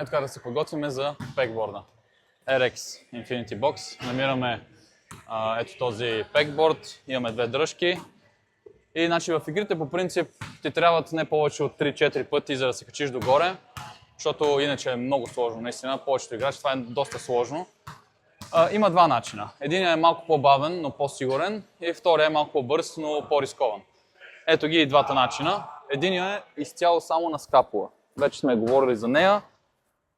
е така да се подготвим за пекборда. RX Infinity Box. Намираме ето този пекборд, имаме две дръжки. И значи в игрите по принцип ти трябват не повече от 3-4 пъти, за да се качиш догоре, защото иначе е много сложно. Наистина, повечето играчи това е доста сложно. Има два начина. Единият е малко по-бавен, но по-сигурен, и вторият е малко по-бърз, но по-рискован. Ето ги и двата начина. Единият е изцяло само на скапула. Вече сме говорили за нея,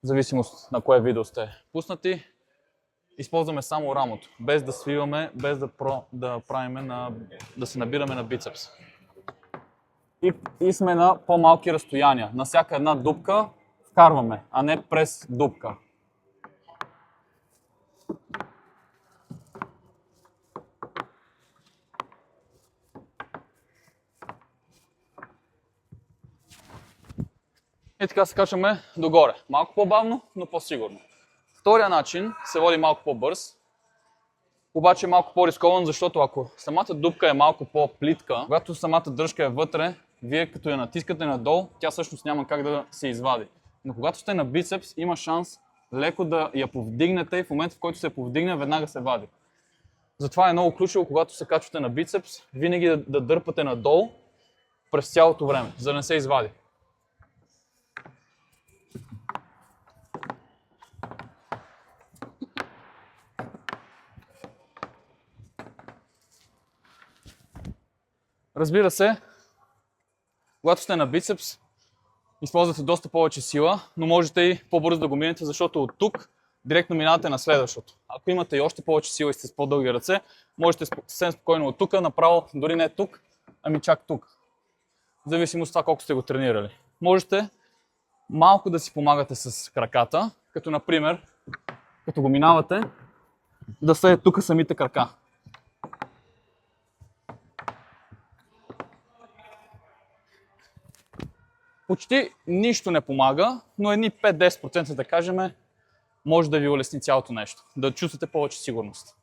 в зависимост на кое видео сте пуснати. Използваме само рамото, без да свиваме, без да се набираме на бицепс. И сме на по-малки разстояния. На всяка една дупка вкарваме, а не през дупка. И така се качваме догоре. Малко по-бавно, но по-сигурно. Втория начин се води малко по-бърз, обаче е малко по-рискован, защото ако самата дупка е малко по-плитка, когато самата дръжка е вътре, вие като я натискате надолу, тя всъщност няма как да се извади. Но когато сте на бицепс, има шанс леко да я повдигнете и в момента, в който се повдигне, веднага се вади. Затова е много ключово, когато се качвате на бицепс, винаги да дърпате надолу през цялото време, за да не се извади. Разбира се, когато сте на бицепс, използвате доста повече сила, но можете и по-бързо да го минете, защото от тук директно минавате на следващото. Ако имате и още повече сила и сте с по-дълги ръце, можете съвсем спокойно от тук, направо, дори не тук, ами чак тук. В зависимост от това колко сте го тренирали. Можете малко да си помагате с краката, като например, като го минавате, да са тук самите крака. Почти нищо не помага, но едни 5-10% да кажем, може да ви улесни цялото нещо. Да чувствате повече сигурност.